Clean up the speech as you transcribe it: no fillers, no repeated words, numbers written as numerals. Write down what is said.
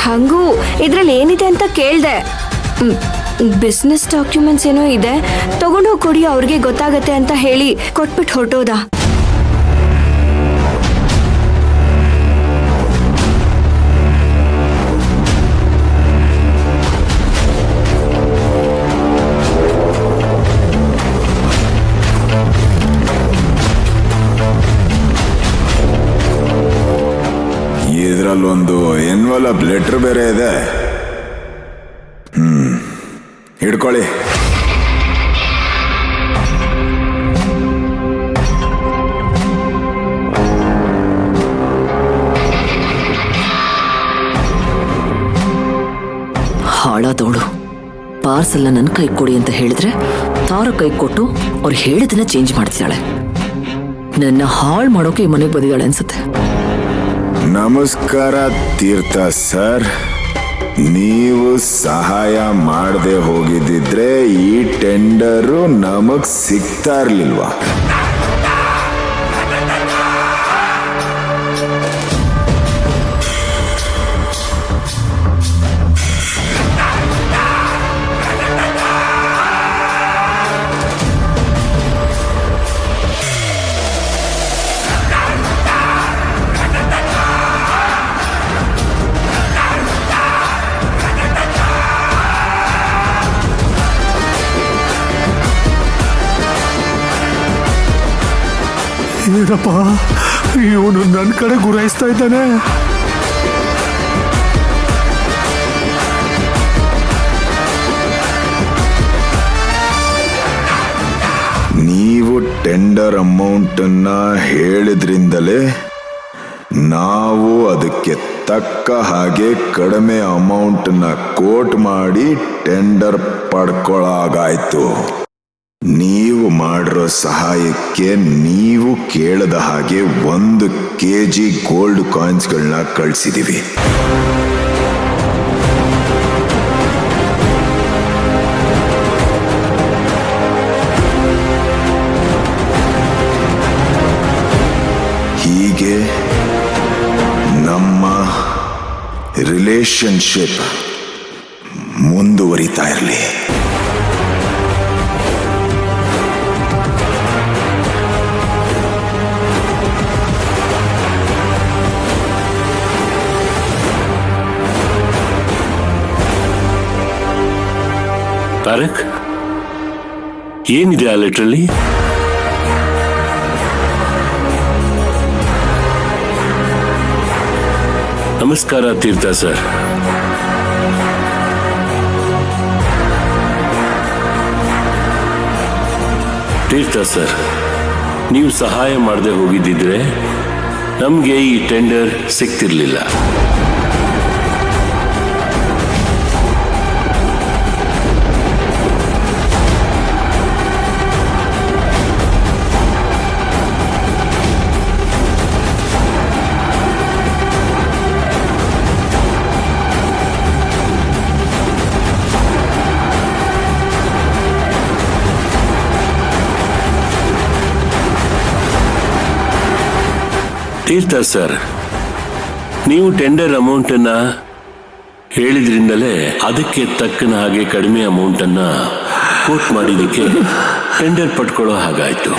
ಹಂಗೂ ಇದ್ರಲ್ಲಿ ಏನಿದೆ ಅಂತ ಕೇಳ್ದೆ. ಬಿಸ್ನೆಸ್ ಡಾಕ್ಯುಮೆಂಟ್ಸ್ ಏನೋ ಇದೆ, ತಗೊಂಡೋಗಿ ಕೊಡಿ, ಅವ್ರಿಗೆ ಗೊತ್ತಾಗತ್ತೆ ಅಂತ ಹೇಳಿ ಕೊಟ್ಬಿಟ್ಟು ಹೊರಟೋದ. ಇದ್ರಲ್ಲೊಂದು ಎನ್ವಲಪ್ ಲೆಟರ್ ಬೇರೆ ಇದೆ. ಹಿಡ್ಕೊಳ್ಳಿ. ಹಾಳಾದವಳು ಪಾರ್ಸಲ್ನ ನನ್ನ ಕೈ ಕೊಡಿ ಅಂತ ಹೇಳಿದ್ರೆ ತಾರ ಕೈ ಕೊಟ್ಟು ಅವ್ರು ಹೇಳಿದನ್ನ ಚೇಂಜ್ ಮಾಡ್ತಿದ್ದಾಳೆ. ನನ್ನ ಹಾಳು ಮಾಡೋಕೆ ಈ ಮನೆಗೆ ಬಂದಿದ್ದಾಳೆ ಅನ್ಸುತ್ತೆ. ನಮಸ್ಕಾರ ತೀರ್ಥ ಸರ್. ನೀವು ಸಹಾಯ ಮಾಡದೆ ಹೋಗಿದ್ದಿದ್ರೆ ಈ ಟೆಂಡರು ನಮಗ್ ಸಿಗ್ತಾ ಇರ್ಲಿಲ್ವಾ? ಏನಪ್ಪ ಇವನು ನನ್ನ ಕಡೆ ಗುರಾಯಿಸ್ತಾ ಇದ್ದಾನೆ. ನೀವು ಟೆಂಡರ್ ಅಮೌಂಟನ್ನ ಹೇಳಿದ್ರಿಂದಲೇ ನಾವು ಅದಕ್ಕೆ ತಕ್ಕ ಹಾಗೆ ಕಡಿಮೆ ಅಮೌಂಟನ್ನ ಕೋಟ್ ಮಾಡಿ ಟೆಂಡರ್ ಪಡ್ಕೊಳ್ಳಾಗಾಯ್ತು. ನೀವು ಮಾಡಿರೋ ಸಹಾಯಕ್ಕೆ ನೀವು ಕೇಳದ ಹಾಗೆ 1 kg ಗೋಲ್ಡ್ ಕಾಯಿನ್ಸ್ಗಳನ್ನ ಕಳಿಸಿದೀವಿ. ಹೀಗೆ ನಮ್ಮ ರಿಲೇಶನ್ಶಿಪ್ ಮುಂದುವರಿತಾ ಇರಲಿ. ತಾರಕ್, ಏನಿದೆ ಆ ಲೆಟ್ರಲ್ಲಿ? ನಮಸ್ಕಾರ ತೀರ್ಥ ಸರ್. ತೀರ್ಥ ಸರ್, ನೀವು ಸಹಾಯ ಮಾಡದೆ ಹೋಗಿದ್ದಿದ್ರೆ ನಮಗೆ ಈ ಟೆಂಡರ್ ಸಿಗ್ತಿರ್ಲಿಲ್ಲ. ತೀರ್ಥ ಸರ್, ನೀವು ಟೆಂಡರ್ ಅಮೌಂಟನ್ನ ಹೇಳಿದ್ರಿಂದಲೇ ಅದಕ್ಕೆ ತಕ್ಕನ ಹಾಗೆ ಕಡಿಮೆ ಅಮೌಂಟನ್ನ ಕೋಟ್ ಮಾಡಿದ್ದಕ್ಕೆ ಟೆಂಡರ್ ಪಡ್ಕೊಳ್ಳೋ ಹಾಗಾಯ್ತು.